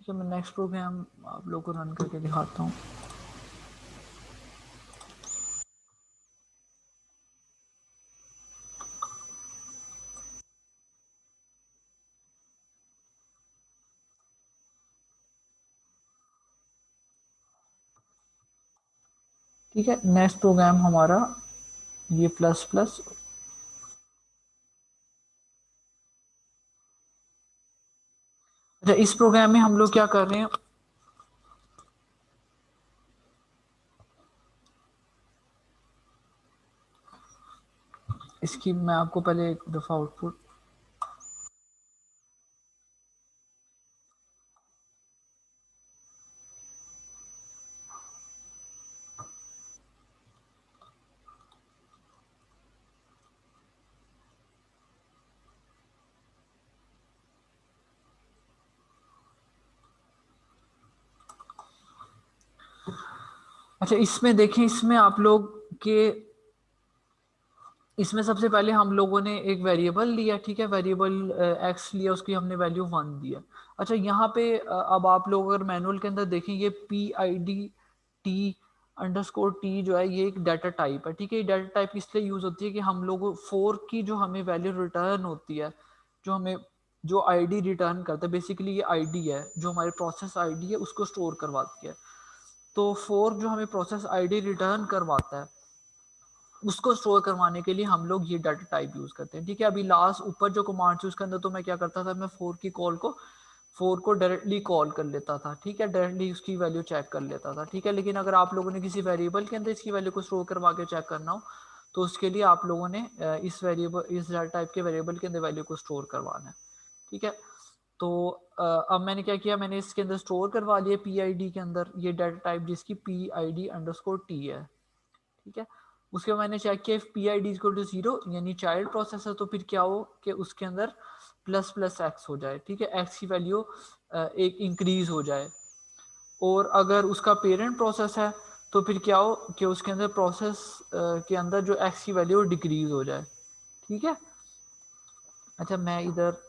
ठीक है, मैं नेक्स्ट प्रोग्राम आप लोग को रन करके दिखाता हूँ। ठीक है, नेक्स्ट प्रोग्राम हमारा ये प्लस प्लस। अच्छा, इस प्रोग्राम में हम लोग क्या कर रहे हैं, इसकी मैं आपको पहले एक दफ़ा आउटपुट। अच्छा, इसमें देखें, इसमें आप लोग के, इसमें सबसे पहले हम लोगों ने एक वेरिएबल लिया। ठीक है, वेरिएबल एक्स लिया, उसकी हमने वैल्यू 1 दिया। अच्छा, यहाँ पे अब आप लोग अगर मैनुअल के अंदर देखें, ये PID T_T जो है ये एक डाटा टाइप है। ठीक है, ये डाटा टाइप इसलिए यूज होती है कि हम लोग फोर की जो हमें वैल्यू रिटर्न होती है, जो हमें जो आईडी रिटर्न करता है, बेसिकली ये आईडी है जो हमारे प्रोसेस आईडी है, उसको स्टोर करवाती है। तो फोर जो हमें प्रोसेस आईडी रिटर्न करवाता है, उसको स्टोर करवाने के लिए हम लोग ये डाटा टाइप यूज करते हैं। ठीक है, अभी लास्ट ऊपर जो कमांड थी उसके अंदर तो मैं क्या करता था, मैं फोर को डायरेक्टली कॉल कर लेता था। ठीक है, डायरेक्टली उसकी वैल्यू चेक कर लेता था। ठीक है, लेकिन अगर आप लोगों ने किसी वेरिएबल के अंदर इसकी वैल्यू को स्टोर करवा के चेक करना हो, तो उसके लिए आप लोगों ने इस डाटा टाइप के वेरिएबल के अंदर वैल्यू को स्टोर करवाना है। ठीक है, तो अब मैंने क्या किया, मैंने इसके अंदर स्टोर करवा लिया PID के अंदर ये डाटा टाइप, जिसकी PID_T है। ठीक है, उसके बाद मैंने चेक किया PID=0 यानी चाइल्ड प्रोसेस है, तो फिर क्या हो कि उसके अंदर प्लस प्लस एक्स हो जाए। ठीक है, एक्स की वैल्यू एक इंक्रीज हो जाए। और अगर उसका पेरेंट प्रोसेस है तो फिर क्या हो कि उसके अंदर प्रोसेस के अंदर जो एक्स की वैल्यू डिक्रीज हो जाए। ठीक है, अच्छा मैं इधर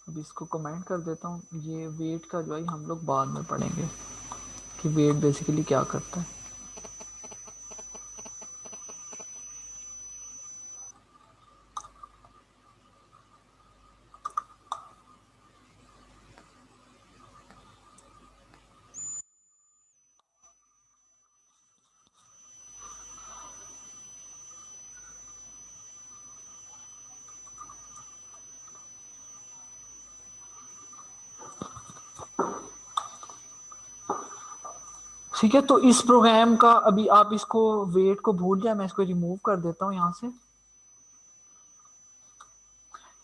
अब इसको कमेंट कर देता हूँ। ये वेट का जो है हम लोग बाद में पढ़ेंगे कि वेट बेसिकली क्या करता है। ठीक है, तो इस प्रोग्राम का अभी आप इसको वेट को भूल जाए, मैं इसको रिमूव कर देता हूँ यहाँ से।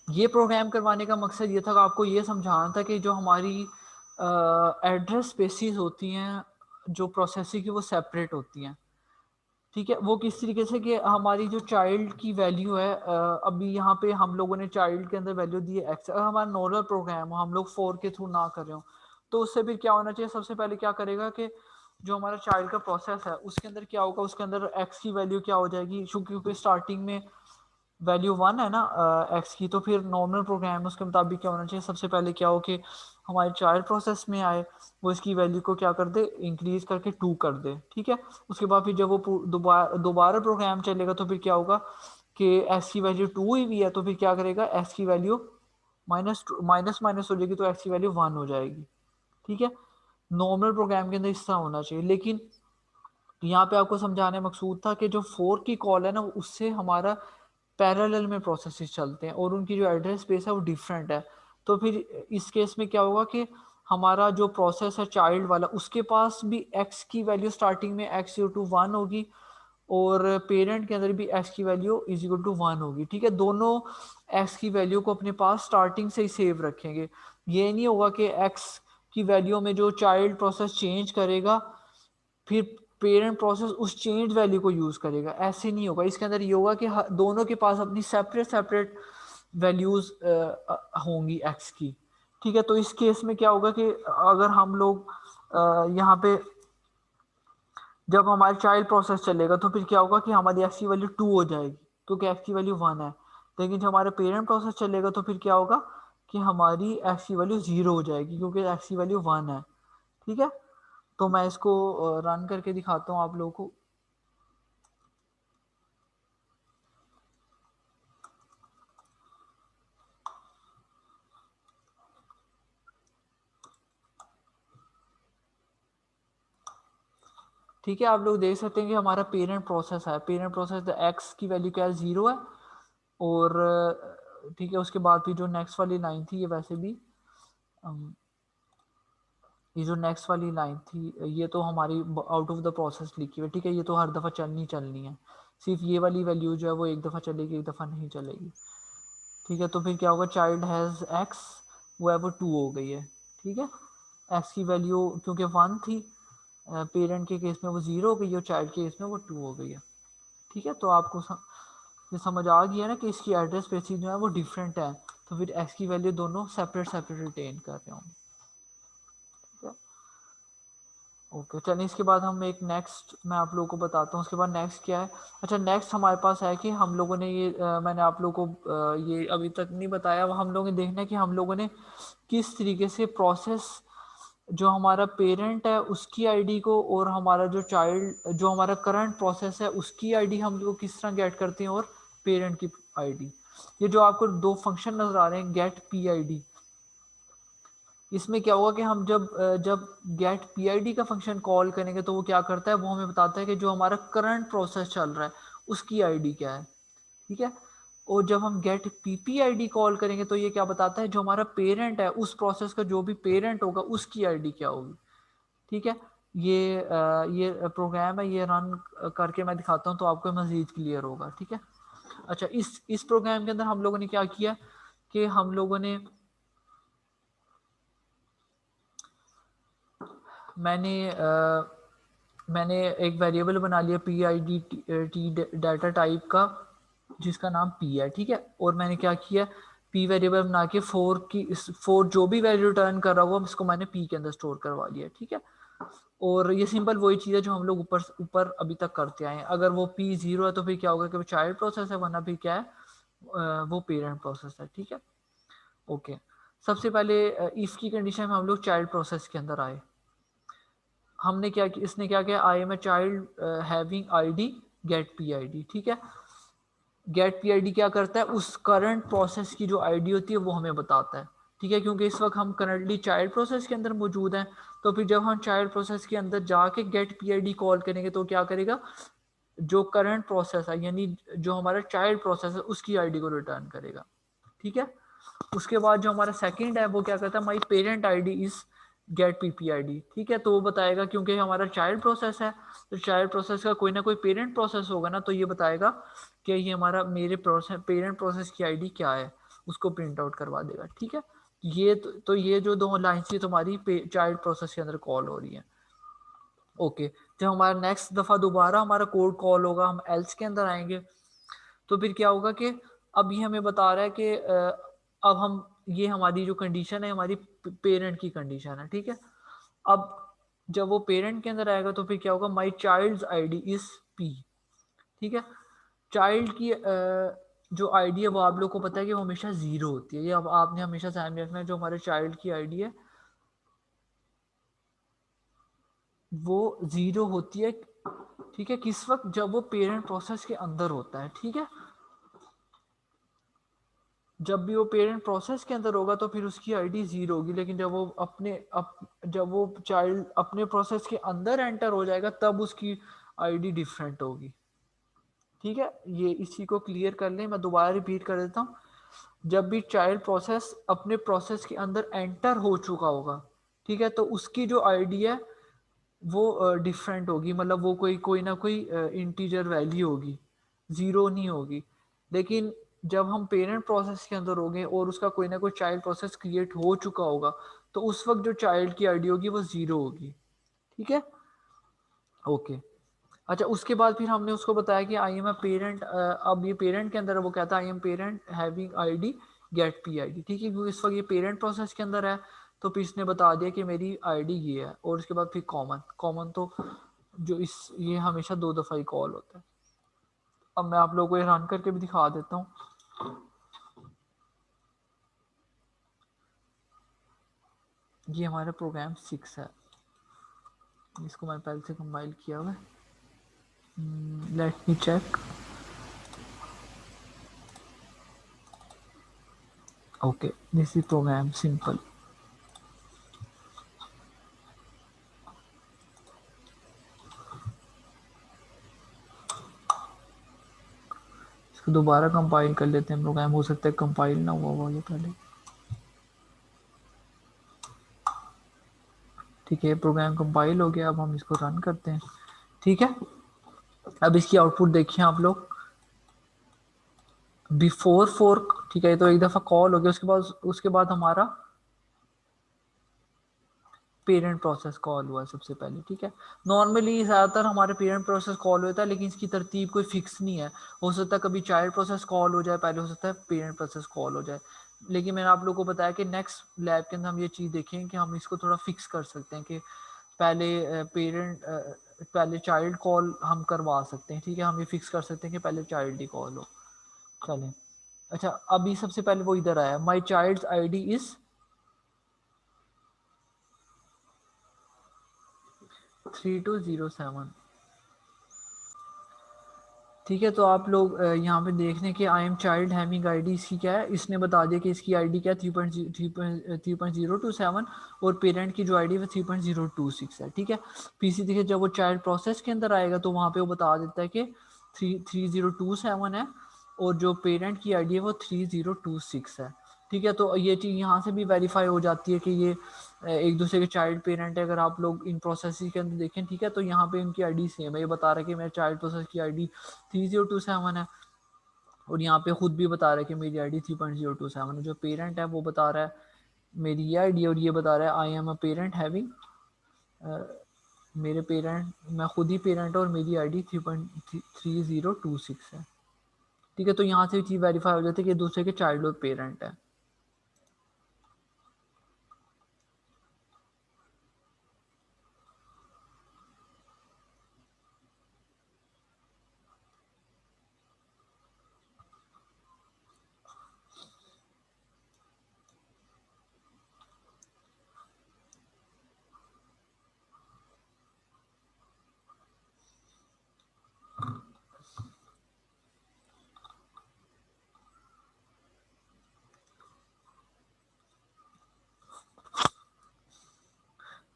ये प्रोग्राम करवाने का मकसद ये था कि आपको ये समझाना था कि जो हमारी एड्रेस स्पेसिस होती हैं जो प्रोसेसिंग की, वो सेपरेट होती हैं। ठीक है, वो किस तरीके से कि हमारी जो चाइल्ड की वैल्यू है, अभी यहाँ पे हम लोगों ने चाइल्ड के अंदर वैल्यू दी है एक्स। अगर हमारा नॉर्मल प्रोग्राम हो, हम लोग फोर के थ्रू ना कर रहे हो, तो उससे फिर क्या होना चाहिए, सबसे पहले क्या करेगा कि जो हमारा चाइल्ड का प्रोसेस है उसके अंदर क्या होगा, उसके अंदर एक्स की वैल्यू क्या हो जाएगी, क्योंकि स्टार्टिंग में वैल्यू 1 है ना एक्स की, तो फिर नॉर्मल प्रोग्राम उसके मुताबिक क्या होना चाहिए, सबसे पहले क्या हो कि हमारे चाइल्ड प्रोसेस में आए, वो इसकी वैल्यू को क्या कर दे, इंक्रीज करके 2 कर दे। ठीक है, उसके बाद फिर जब वो दोबारा प्रोग्राम चलेगा तो फिर क्या होगा कि एक्स की वैल्यू 2 ही हुई है, तो फिर क्या करेगा, एक्स की वैल्यू माइनस माइनस माइनस हो जाएगी, तो एक्स की वैल्यू 1 हो जाएगी। ठीक है, नॉर्मल प्रोग्राम के अंदर इस तरह होना चाहिए। लेकिन यहाँ पे आपको समझाने मकसूद था कि जो फोर की कॉल है ना, उससे हमारा पैरेलल में प्रोसेसेस चलते हैं और उनकी जो एड्रेस स्पेस है वो डिफरेंट है। तो फिर इस केस में क्या होगा कि हमारा जो प्रोसेस है चाइल्ड वाला, उसके पास भी एक्स की वैल्यू स्टार्टिंग में x=1 होगी, और पेरेंट के अंदर भी एक्स की वैल्यू =1 होगी। ठीक है, दोनों एक्स की वैल्यू को अपने पास स्टार्टिंग से ही सेव रखेंगे। ये नहीं होगा कि एक्स की वैल्यू में जो चाइल्ड प्रोसेस चेंज करेगा, फिर पेरेंट प्रोसेस उस चेंज वैल्यू को यूज करेगा, ऐसे नहीं होगा। इसके अंदर ये होगा कि दोनों के पास अपनी सेपरेट सेपरेट वैल्यूज होंगी एक्स की। ठीक है, तो इस केस में क्या होगा कि अगर हम लोग यहाँ पे जब हमारे चाइल्ड प्रोसेस चलेगा, तो फिर क्या होगा कि हमारी एक्स की वैल्यू 2 हो जाएगी क्योंकि एक्स की वैल्यू 1 है। लेकिन जब हमारा पेरेंट प्रोसेस चलेगा तो फिर क्या होगा कि हमारी एक्स की वैल्यू 0 हो जाएगी, क्योंकि एक्स की वैल्यू 1 है। ठीक है, तो मैं इसको रन करके दिखाता हूँ आप लोगों को। ठीक है, आप लोग देख सकते हैं कि हमारा पेरेंट प्रोसेस है, पेरेंट प्रोसेस एक्स की वैल्यू क्या है, 0 है। और ठीक है, उसके बाद फिर जो नेक्स्ट वाली लाइन थी, ये वैसे भी ये जो नेक्स्ट वाली लाइन थी ये तो हमारी आउट ऑफ द प्रोसेस लिखी हुई है। ठीक है, ये तो हर दफ़ा चलनी है, सिर्फ ये वाली वैल्यू जो है वो एक दफ़ा चलेगी, एक दफ़ा नहीं चलेगी। ठीक है, तो फिर क्या होगा, चाइल्ड हैज़ एक्स, वो है वो 2 हो गई है। ठीक है, एक्स की वैल्यू क्योंकि 1 थी पेरेंट के केस में वो 0 हो गई, और चाइल्ड के केस में वो 2 हो गई है। ठीक है, तो आपको ये समझ आ गया ना कि इसकी एड्रेस स्पेसिस जो है वो डिफरेंट है, तो फिर एक्स की वैल्यू दोनों सेपरेट सेपरेट रिटेन कर रहे होंगे। ठीक है, ओके, चलिए इसके बाद हम एक नेक्स्ट मैं आप लोगों को बताता हूँ, उसके बाद नेक्स्ट क्या है। अच्छा, नेक्स्ट हमारे पास है कि हम लोगों ने ये मैंने आप लोगों को ये अभी तक नहीं बताया, हम लोगों ने देखना है कि हम लोगों ने किस तरीके से प्रोसेस जो हमारा पेरेंट है उसकी आईडी को, और हमारा जो चाइल्ड जो हमारा करंट प्रोसेस है उसकी आईडी हम लोग किस तरह गेट करते हैं, और पेरेंट की आईडी। ये जो आपको दो फंक्शन नजर आ रहे हैं, गेट पी आई डी, इसमें क्या होगा कि हम जब गेट पीआईडी का फंक्शन कॉल करेंगे तो वो क्या करता है, वो हमें बताता है कि जो हमारा करंट प्रोसेस चल रहा है उसकी आईडी क्या है। ठीक है, और जब हम गेट पीपीआईडी कॉल करेंगे तो ये क्या बताता है, जो हमारा पेरेंट है उस प्रोसेस का जो भी पेरेंट होगा उसकी आईडी क्या होगी। ठीक है, ये प्रोग्राम है, ये रन करके मैं दिखाता हूँ तो आपको मजीद क्लियर होगा। ठीक है, अच्छा, इस प्रोग्राम के अंदर हम लोगों ने क्या किया कि हम लोगों ने मैंने मैंने एक वेरिएबल बना लिया P I D T data type का, जिसका नाम पी है। ठीक है, और मैंने क्या किया, पी वेरिएबल बना के फोर जो भी वैल्यू रिटर्न कर रहा होगा उसको मैंने पी के अंदर स्टोर करवा लिया। ठीक है, और ये सिंपल वही चीज़ है जो हम लोग ऊपर ऊपर अभी तक करते आए हैं। अगर वो पी 0 है तो फिर क्या होगा कि वो चाइल्ड प्रोसेस है, वरना फिर क्या है वो पेरेंट प्रोसेस है। ठीक है, ओके, सबसे पहले इफ की कंडीशन में हम लोग चाइल्ड प्रोसेस के अंदर आए। हमने क्या किया, इसने क्या किया, I am a child having ID get P I D. ठीक है, गेट पी आई डी क्या करता है, उस करंट प्रोसेस की जो आईडी होती है वो हमें बताता है। ठीक है, क्योंकि इस वक्त हम करंटली चाइल्ड प्रोसेस के अंदर मौजूद हैं, तो फिर जब हम चाइल्ड प्रोसेस के अंदर जाके get P I D call करेंगे तो क्या करेगा, जो करंट प्रोसेस है यानी जो हमारा चाइल्ड प्रोसेस है उसकी आईडी को रिटर्न करेगा। ठीक है, उसके बाद जो हमारा सेकंड है वो क्या कहता है, my parent ID is get PPID. ठीक है, तो वो बताएगा क्योंकि हमारा चाइल्ड प्रोसेस है, तो चाइल्ड प्रोसेस का कोई ना कोई पेरेंट प्रोसेस होगा ना, तो ये बताएगा कि ये हमारा मेरे प्रोसेस पेरेंट प्रोसेस की आईडी क्या है, उसको प्रिंट आउट करवा देगा। ठीक है, ये तो ये जो दो लाइन थी तुम्हारी चाइल्ड प्रोसेस के अंदर कॉल हो रही है। ओके, जब हमारा नेक्स्ट दफ़ा दोबारा हमारा कोड कॉल होगा, हम एल्स के अंदर आएंगे, तो फिर क्या होगा कि अब ये हमें बता रहा है कि अब हम ये हमारी जो कंडीशन है हमारी पेरेंट की कंडीशन है। ठीक है, अब जब वो पेरेंट के अंदर आएगा तो फिर क्या होगा, my child ID is P. ठीक है, चाइल्ड की जो आईडी है वो आप लोग को पता है कि वो हमेशा 0 होती है, ये अब आपने हमेशा ध्यान में रखना है, जो हमारे चाइल्ड की आईडी है वो 0 होती है। ठीक है, किस वक्त, जब वो पेरेंट प्रोसेस के अंदर होता है। ठीक है, जब भी वो पेरेंट प्रोसेस के अंदर होगा तो फिर उसकी आईडी 0 होगी, लेकिन जब वो जब वो चाइल्ड अपने प्रोसेस के अंदर एंटर हो जाएगा तब उसकी आईडी डिफरेंट होगी। ठीक है, ये इसी को क्लियर कर लें, मैं दोबारा रिपीट कर देता हूँ। जब भी चाइल्ड प्रोसेस अपने प्रोसेस के अंदर एंटर हो चुका होगा, ठीक है, तो उसकी जो आईडी है वो डिफरेंट होगी, मतलब वो कोई कोई ना कोई इंटीजर वैल्यू होगी, 0 नहीं होगी। लेकिन जब हम पेरेंट प्रोसेस के अंदर होंगे और उसका कोई ना कोई चाइल्ड प्रोसेस क्रिएट हो चुका होगा, तो उस वक्त जो चाइल्ड की आईडी होगी वो 0 होगी। ठीक है, ओके, अच्छा, उसके बाद फिर हमने उसको बताया कि आई एम अ पेरेंट, अब ये पेरेंट के अंदर वो कहता है I am parent having ID get P I D. ठीक है, क्योंकि इस वक्त ये पेरेंट प्रोसेस के अंदर है, तो फिर इसने बता दिया कि मेरी आईडी ये है, और उसके बाद फिर कॉमन कॉमन तो जो इस ये हमेशा 2 दफ़ा ही कॉल होता है। अब मैं आप लोगों को ये रन करके भी दिखा देता हूँ। ये हमारा प्रोग्राम 6 है, इसको मैंने पहले से कंपाइल किया हुआ है। Let me check. Okay, this is program simple. इसको दोबारा कंपाइल कर लेते हैं प्रोग्राम, हो सकता है कंपाइल ना हुआ हो ये पहले। ठीक है, प्रोग्राम कंपाइल हो गया, अब हम इसको रन करते हैं। ठीक है, अब इसकी आउटपुट देखिए आप लोग, बिफोर फोर्क। ठीक है, तो एक दफ़ा कॉल हो गया, उसके बाद हमारा पेरेंट प्रोसेस कॉल हुआ सबसे पहले। ठीक है, नॉर्मली ज़्यादातर हमारे पेरेंट प्रोसेस कॉल होता है, लेकिन इसकी तरतीब कोई फिक्स नहीं है। हो सकता है कभी चाइल्ड प्रोसेस कॉल हो जाए पहले, हो सकता है पेरेंट प्रोसेस कॉल हो जाए। लेकिन मैंने आप लोगों को बताया कि नेक्स्ट लैब के अंदर हम ये चीज़ देखें कि हम इसको थोड़ा फिक्स कर सकते हैं कि पहले पहले चाइल्ड कॉल हम करवा सकते हैं। ठीक है, हम ये फिक्स कर सकते हैं कि पहले चाइल्ड ही कॉल हो। चलें, अच्छा, अभी सबसे पहले वो इधर आया, my child I D is 3207। ठीक है, तो आप लोग यहाँ पे देख लें कि I am child having I D इसकी क्या है, इसने बता दिया कि इसकी आई डी क्या है, 3.027, और पेरेंट की जो आई डी है वो 3.026 है। ठीक है, पीसी देखिए जब वो चाइल्ड प्रोसेस के अंदर आएगा तो वहाँ पे वो बता देता है कि 3027 है, और जो पेरेंट की आई डी है वो 3026 है। ठीक है, तो ये चीज़ यहाँ से भी वेरीफाई हो जाती है कि ये एक दूसरे के चाइल्ड पेरेंट है। अगर आप लोग इन प्रोसेस के अंदर देखें, ठीक है, तो यहाँ पे इनकी आईडी सेम है, ये बता रहा है कि मेरे चाइल्ड प्रोसेस की आईडी 3027 है, और यहाँ पे खुद भी बता रहा है कि मेरी आईडी 3.027 है। जो पेरेंट है वो बता रहा है मेरी ये आईडी, और ये बता रहा है I am a parent having, मेरे पेरेंट, मैं खुद ही पेरेंट और मेरी आईडी 3.3026 है। ठीक है, तो यहाँ से चीज़ वेरीफाई हो जाती है कि दूसरे के चाइल्ड और पेरेंट है।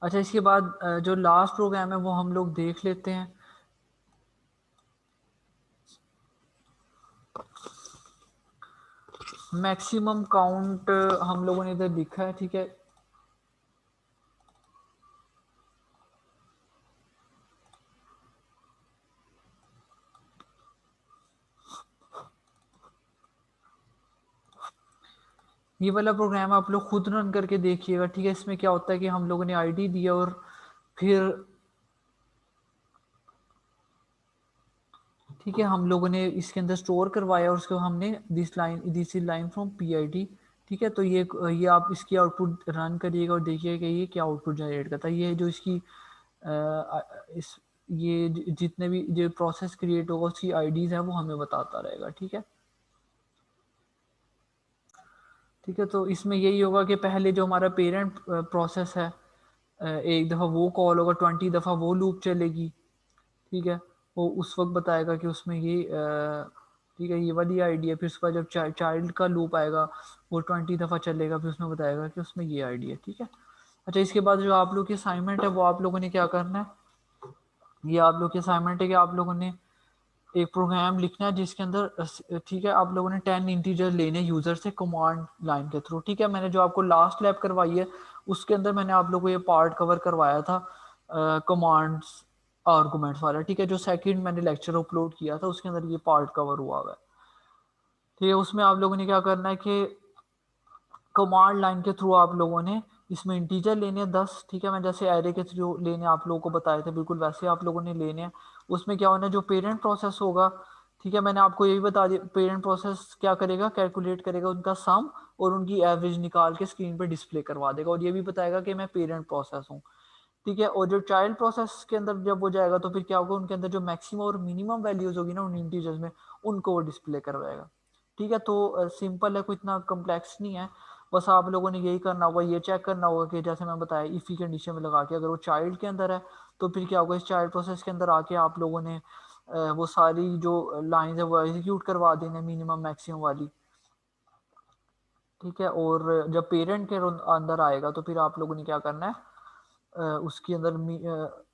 अच्छा, इसके बाद जो लास्ट प्रोग्राम है वो हम लोग देख लेते हैं। मैक्सिमम काउंट हम लोगों ने इधर लिखा है। ठीक है, ये वाला प्रोग्राम आप लोग खुद रन करके देखिएगा। ठीक है, इसमें क्या होता है कि हम लोगों ने आईडी दिया और फिर ठीक है हम लोगों ने इसके अंदर स्टोर करवाया, और उसको हमने this is line from PID. ठीक है, तो ये आप इसकी आउटपुट रन करिएगा और देखिएगा कि ये क्या आउटपुट जनरेट करता है। ये जो इसकी इस ये जितने भी जो प्रोसेस क्रिएट होगा उसकी आईडीज हैं वो हमें बताता रहेगा। ठीक है, ठीक है, तो इसमें यही होगा कि पहले जो हमारा पेरेंट प्रोसेस है, एक दफ़ा वो कॉल होगा, 20 दफ़ा वो लूप चलेगी। ठीक है, वो उस वक्त बताएगा कि उसमें ये ठीक है ये वाली आईडी है। फिर उसके बाद जब चाइल्ड का लूप आएगा वो 20 दफ़ा चलेगा, फिर उसमें बताएगा कि उसमें ये आईडी है। ठीक है, अच्छा, इसके बाद जो आप लोग की असाइनमेंट है वो आप लोगों ने क्या करना है, ये आप लोग की असाइनमेंट है कि आप लोगों ने एक प्रोग्राम लिखना है जिसके अंदर ठीक है आप लोगों ने 10 इंटीजर लेने यूज़र से कमांड लाइन के थ्रू। ठीक है, मैंने जो आपको लास्ट लैब करवाई है उसके अंदर मैंने आप लोगों को ये पार्ट कवर करवाया था, कमांड्स आर्गूमेंट्स वाला। ठीक है, जो सेकंड मैंने लेक्चर अपलोड किया था उसके अंदर ये पार्ट कवर हुआ हुआ है। ठीक है, उसमें आप लोगों ने क्या करना है कि कमांड लाइन के थ्रू आप लोगों ने इसमें इंटीजर लेने हैं 10। ठीक है, मैं जैसे एरे के थ्रू लेने आप लोगों को बताए थे बिल्कुल वैसे आप लोगों ने लेने हैं। उसमें क्या होना है, जो पेरेंट प्रोसेस होगा, ठीक है, मैंने आपको ये भी बता दिया, पेरेंट प्रोसेस क्या करेगा, कैलकुलेट करेगा उनका सम और उनकी एवरेज निकाल के स्क्रीन पे डिस्प्ले करवा देगा, और ये भी बताएगा कि मैं पेरेंट प्रोसेस हूँ। ठीक है, और जो चाइल्ड प्रोसेस के अंदर जब वो जाएगा तो फिर क्या होगा, उनके अंदर जो मैक्सिमम और मिनिमम वैल्यूज होगी ना उन इंटीजर्स में, उनको वो डिस्प्ले करवाएगा। ठीक है, तो सिंपल है, कोई इतना कम्प्लेक्स नहीं है। बस आप लोगों ने यही करना होगा, ये चेक करना होगा कि जैसे मैं बताया इफ़ी कंडीशन में लगा के अगर वो चाइल्ड के अंदर है तो फिर क्या होगा, इस चाइल्ड प्रोसेस के अंदर आके आप लोगों ने वो सारी जो लाइंस है वो एग्जीक्यूट करवा देने मिनिमम मैक्सिमम वाली। ठीक है, और जब पेरेंट के अंदर आएगा तो फिर आप लोगों ने क्या करना है, उसके अंदर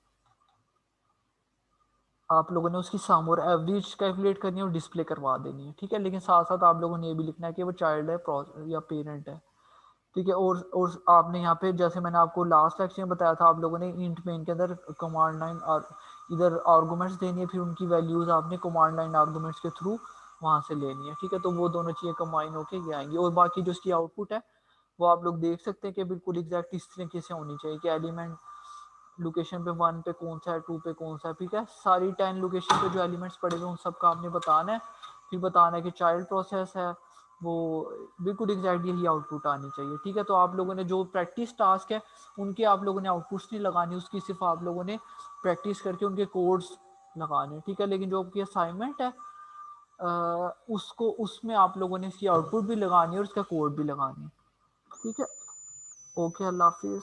आप लोगों ने उसकी सम और एवरेज कैलकुलेट करनी है और डिस्प्ले करवा देनी है। ठीक है, लेकिन साथ साथ आप लोगों ने ये भी लिखना है कि वो चाइल्ड है या पेरेंट है। ठीक है, और आपने यहाँ पे जैसे मैंने आपको लास्ट लेक्चर में बताया था, आप लोगों ने इंट मेन के अंदर कमांड लाइन और इधर आर्गूमेंट्स देनी है, फिर उनकी वैल्यूज आपने कमांड लाइन आर्गूमेंट्स के थ्रू वहां से लेनी है। ठीक है, तो वो दोनों चीज़ें कंबाइन होके ये आएंगी, और बाकी जो इसकी आउटपुट है वो आप लोग देख सकते हैं कि बिल्कुल एग्जैक्ट इस तरीके से होनी चाहिए कि एलिमेंट लोकेशन पे 1 पे कौन सा है, 2 पे कौन सा है। ठीक है, सारी 10 लोकेशन पे जो एलिमेंट्स पड़े हुए उन सबका आपने बताना है, फिर बताना है कि चाइल्ड प्रोसेस है वो बिल्कुल एग्जैक्ट यही आउटपुट आनी चाहिए। ठीक है, तो आप लोगों ने जो प्रैक्टिस टास्क है उनके आप लोगों ने आउटपुट्स नहीं लगानी, उसकी सिर्फ आप लोगों ने प्रैक्टिस करके उनके कोड्स लगाने। ठीक है, लेकिन जो आपकी असाइनमेंट है उसको उसमें आप लोगों ने इसकी आउटपुट भी लगानी है और इसका कोड भी लगानी है। ठीक है, ओके, अल्लाह हाफिज़।